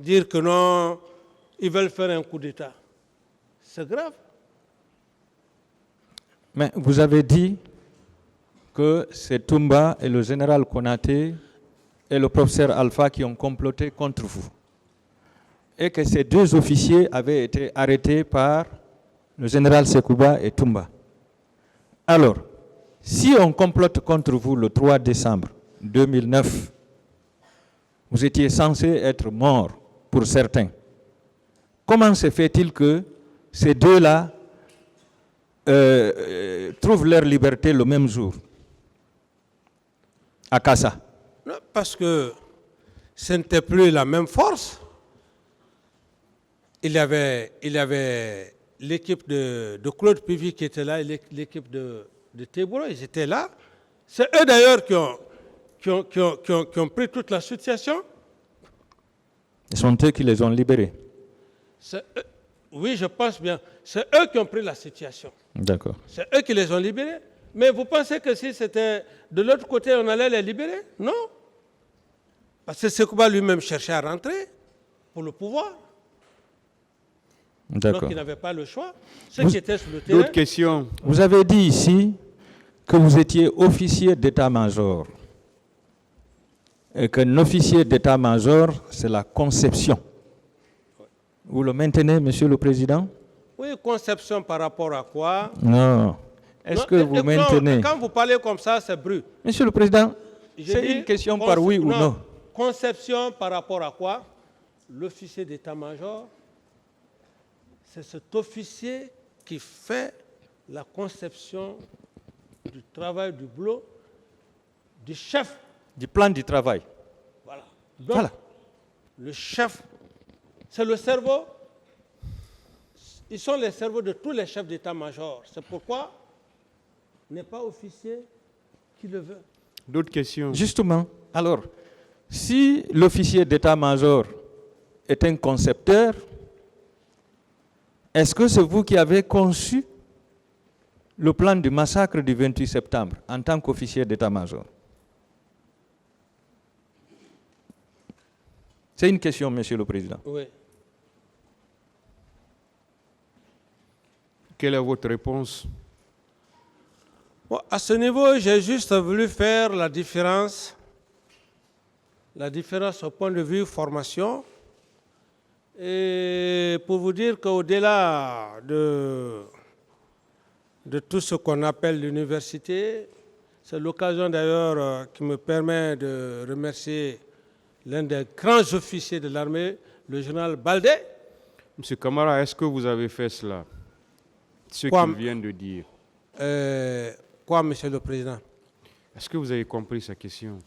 dire que non, ils veulent faire un coup d'État. C'est grave. Mais vous avez dit que c'est Toumba et le général Konaté et le professeur Alpha qui ont comploté contre vous. Et que ces deux officiers avaient été arrêtés par le général Sekouba et Toumba. Alors, si on complote contre vous le 3 décembre 2009, vous étiez censé être mort pour certains. Comment se fait-il que ces deux-là trouvent leur liberté le même jour à Kassa? Non, parce que ce n'était plus la même force. Il y avait l'équipe de Claude Pivy qui était là, et l'équipe de Teboro, ils étaient là. C'est eux d'ailleurs qui ont pris toute la situation. Ce sont eux qui les ont libérés. Oui, je pense bien. C'est eux qui ont pris la situation. D'accord. C'est eux qui les ont libérés. Mais vous pensez que si c'était de l'autre côté, on allait les libérer? Non. Parce que Sekouba lui-même cherchait à rentrer pour le pouvoir. D'accord. Donc il n'avait pas le choix. Ceux qui étaient sur le terrain. D'autres questions? Vous avez dit ici que vous étiez officier d'état-major. Et qu'un officier d'état-major, c'est la conception. Vous le maintenez, Monsieur le Président? Oui, conception par rapport à quoi? Non. Est-ce que vous maintenez? Quand vous parlez comme ça, c'est brut. Monsieur le Président, c'est une question par oui ou non. Conception par rapport à quoi? L'officier d'état-major, c'est cet officier qui fait la conception du travail, du boulot, du chef. Du plan du travail. Voilà. Donc, Voilà. le chef, c'est le cerveau. Ils sont les cerveaux de tous les chefs d'état-major. C'est pourquoi n'est pas officier qui le veut. D'autres questions? Justement, alors, si l'officier d'état-major est un concepteur, est-ce que c'est vous qui avez conçu le plan du massacre du 28 septembre en tant qu'officier d'état-major? C'est une question, Monsieur le Président. Oui. Quelle est votre réponse? Bon, à ce niveau, j'ai juste voulu faire la différence au point de vue formation. Et pour vous dire qu'au-delà de tout ce qu'on appelle l'université, c'est l'occasion d'ailleurs qui me permet de remercier l'un des grands officiers de l'armée, le général Baldé. Monsieur Camara, est-ce que vous avez fait cela? Ce qu'il vient de dire. Quoi, Monsieur le Président? Est-ce que vous avez compris sa question?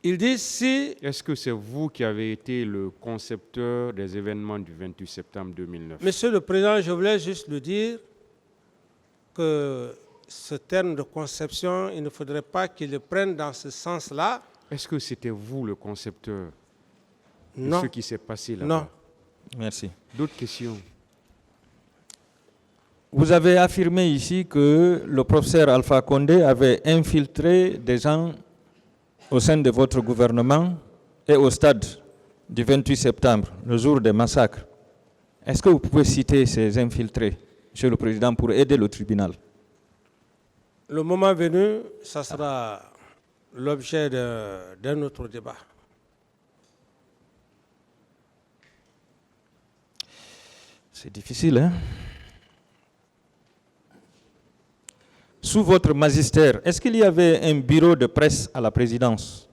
Il dit si... Est-ce que c'est vous qui avez été le concepteur des événements du 28 septembre 2009? Monsieur le Président, je voulais juste le dire que ce terme de conception, il ne faudrait pas qu'il le prenne dans ce sens-là. Est-ce que c'était vous le concepteur de Non. ce qui s'est passé là-bas? Non. Merci. D'autres questions? Vous avez affirmé ici que le professeur Alpha Condé avait infiltré des gens au sein de votre gouvernement et au stade du 28 septembre, le jour des massacres. Est-ce que vous pouvez citer ces infiltrés, Monsieur le Président, pour aider le tribunal? Le moment venu, ça sera l'objet d'un autre débat. C'est difficile, hein? Sous votre magistère, est-ce qu'il y avait un bureau de presse à la présidence?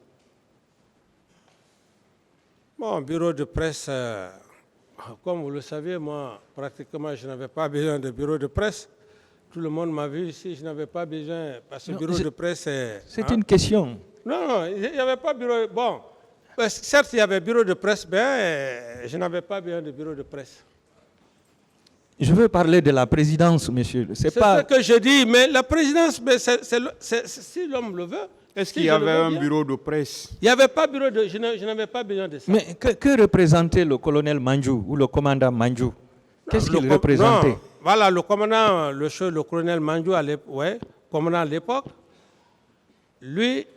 Bon, bureau de presse, comme vous le savez, moi, pratiquement, je n'avais pas besoin de bureau de presse. Tout le monde m'a vu ici, je n'avais pas besoin, parce que le bureau de presse... C'est une question. Non, il n'y avait pas bureau... Bon, certes, il y avait bureau de presse, mais je n'avais pas besoin de bureau de presse. Je veux parler de la présidence, monsieur. C'est ce que je dis, mais la présidence, mais si l'homme le veut... Est-ce qu'il y avait un bureau de presse? Il n'y avait pas bureau de... Je n'avais pas besoin de ça. Mais que représentait le colonel Manjou ou le commandant Manjou? Qu'est-ce qu'il représentait? Non, voilà, le commandant, le colonel Manjou, commandant à l'époque, lui,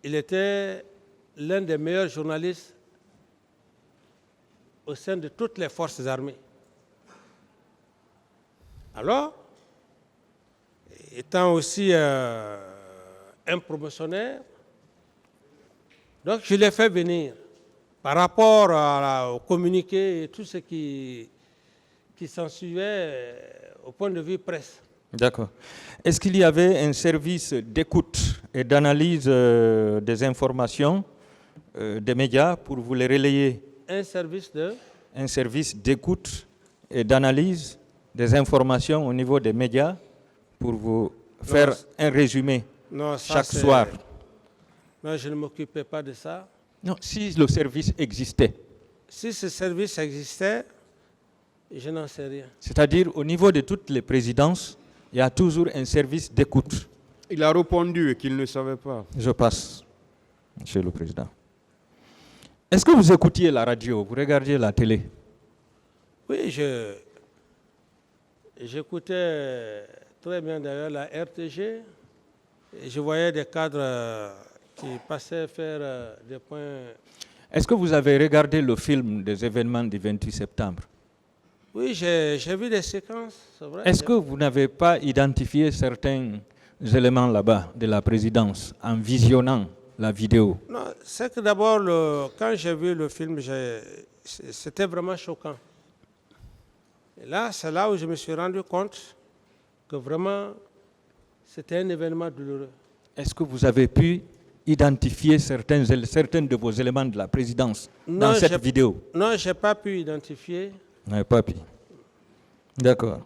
il était l'un des meilleurs journalistes au sein de toutes les forces armées. Alors, étant aussi un promotionnaire, donc je l'ai fait venir par rapport au communiqué et tout ce qui s'en suivait au point de vue presse. D'accord. Est-ce qu'il y avait un service d'écoute et d'analyse des informations des médias pour vous les relayer? Un service de... Un service d'écoute et d'analyse des informations au niveau des médias pour vous faire un résumé chaque soir? Non, je ne m'occupais pas de ça. Non, si le service existait. Si ce service existait, je n'en sais rien. C'est-à-dire, au niveau de toutes les présidences, il y a toujours un service d'écoute. Il a répondu qu'il ne savait pas. Je passe, Monsieur le Président. Est-ce que vous écoutiez la radio, vous regardiez la télé? Oui, j'écoutais très bien d'ailleurs la RTG. Et je voyais des cadres qui passaient faire des points. Est-ce que vous avez regardé le film des événements du 28 septembre? Oui, j'ai vu des séquences, c'est vrai. Est-ce que vous n'avez pas identifié certains éléments là-bas de la présidence en visionnant la vidéo? Non, c'est que d'abord, quand j'ai vu le film, c'était vraiment choquant. Et là, c'est là où je me suis rendu compte que vraiment, c'était un événement douloureux. Est-ce que vous avez pu identifier certains de vos éléments de la présidence dans cette vidéo? Non, je n'ai pas pu identifier. Vous n'avez pas pu. D'accord.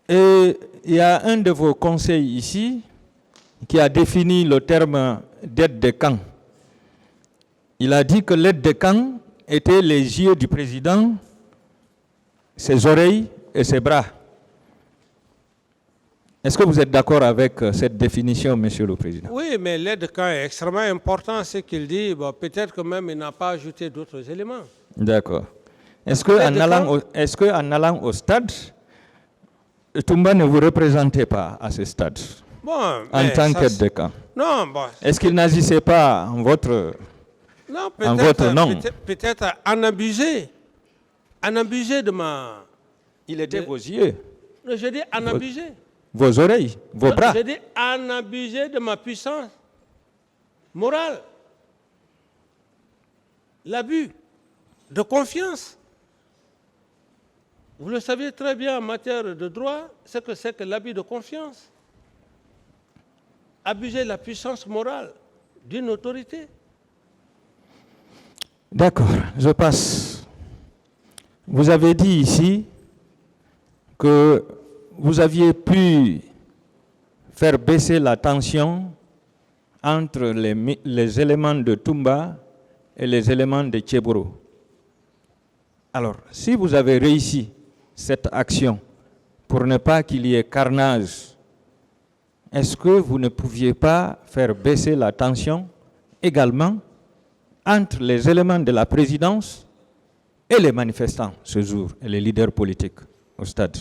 Et il y a un de vos conseils ici qui a défini le terme d'aide de camp. Il a dit que l'aide de camp était les yeux du président, ses oreilles et ses bras. Est-ce que vous êtes d'accord avec cette définition, Monsieur le Président? Oui, mais l'aide de camp est extrêmement important, ce qu'il dit. Bon, peut-être que même il n'a pas ajouté d'autres éléments. D'accord. Est-ce qu'en allant au stade, Toumba ne vous représentait pas à ce stade en tant qu'aide de camp? Non, bon. Est-ce qu'il n'agissait pas en votre nom? Peut-être en abuser. En abuser de ma... Il était vos yeux. Non, je dis en abuser. Vos oreilles, vos bras. Je dis en abuser de ma puissance morale. L'abus de confiance. Vous le savez très bien en matière de droit, ce que c'est que l'abus de confiance. Abuser de la puissance morale d'une autorité. D'accord, je passe. Vous avez dit ici que vous aviez pu faire baisser la tension entre les éléments de Toumba et les éléments de Tchéboro. Alors, si vous avez réussi cette action pour ne pas qu'il y ait carnage, est-ce que vous ne pouviez pas faire baisser la tension également entre les éléments de la présidence et les manifestants ce jour, et les leaders politiques au stade?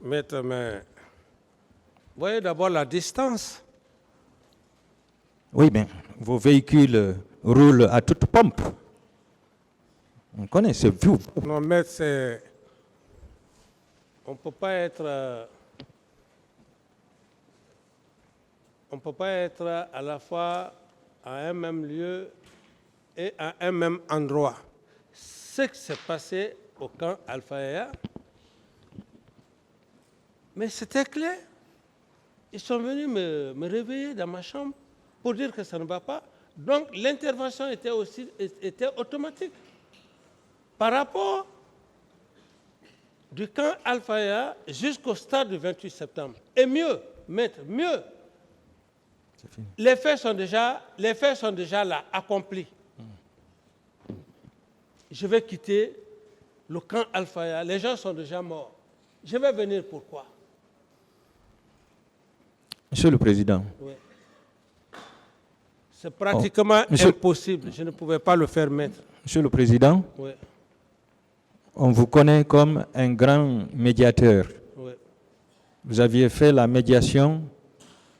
Maître, mais voyez d'abord la distance. Oui, mais vos véhicules roulent à toute pompe. On connaît ce view. Non, maître, c'est... On ne peut pas être... On ne peut pas être à la fois à un même lieu et à un même endroit. Ce qui s'est passé au camp Alpha, mais c'était clair. Ils sont venus me réveiller dans ma chambre pour dire que ça ne va pas. Donc l'intervention était automatique. Par rapport du camp Alpha jusqu'au stade du 28 septembre. Et mieux, maître, mieux. Les faits sont déjà là, accomplis. Je vais quitter le camp Alpha. Les gens sont déjà morts. Je vais venir pourquoi? Monsieur le Président. Oui. C'est pratiquement impossible. Je ne pouvais pas le faire, maître. Monsieur le Président. Oui. On vous connaît comme un grand médiateur. Oui. Vous aviez fait la médiation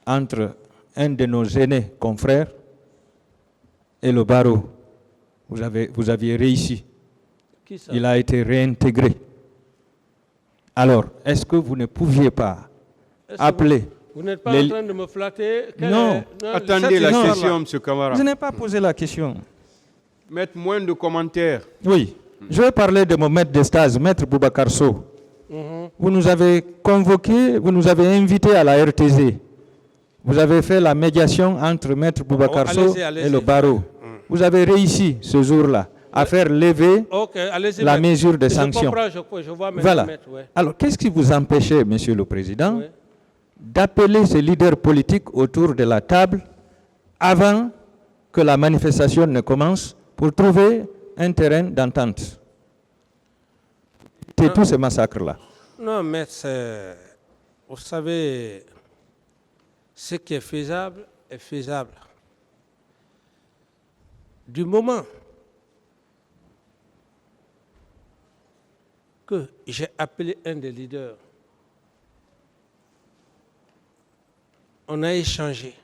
entre un de nos aînés confrères et le barreau. vous aviez réussi. Qui ça? Il a été réintégré. Alors, est-ce que vous ne pouviez pas Est-ce que appeler Vous n'êtes pas les- en train de me flatter? Non. Attendez la Non, question, M. Camara. Je n'ai pas posé la question. Mettre moins de commentaires. Oui. Je vais parler de mon maître de stage, maître Boubacar Sow. Vous nous avez convoqué, vous nous avez invités à la RTZ. Vous avez fait la médiation entre maître Boubacar Oh, Sow allez-y, allez-y. et le barreau. Vous avez réussi ce jour-là à faire lever Ok, allez-y, la maître. mesure de Je sanction. comprends, je vois maintenant, Voilà. maître, ouais. Alors, qu'est-ce qui vous empêchait, Monsieur le Président, Ouais. d'appeler ces leaders politiques autour de la table avant que la manifestation ne commence pour trouver un terrain d'entente? C'est tout ce massacre-là. Non, maître, vous savez, ce qui est faisable est faisable. Du moment que j'ai appelé un des leaders, on a échangé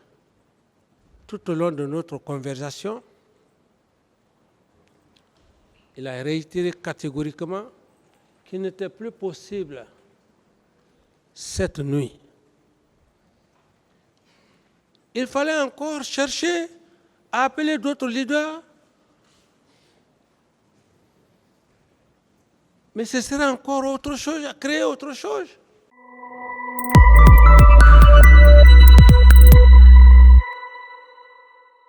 tout au long de notre conversation. Il a réitéré catégoriquement qu'il n'était plus possible cette nuit. Il fallait encore chercher à appeler d'autres leaders. Mais ce serait encore autre chose, à créer autre chose.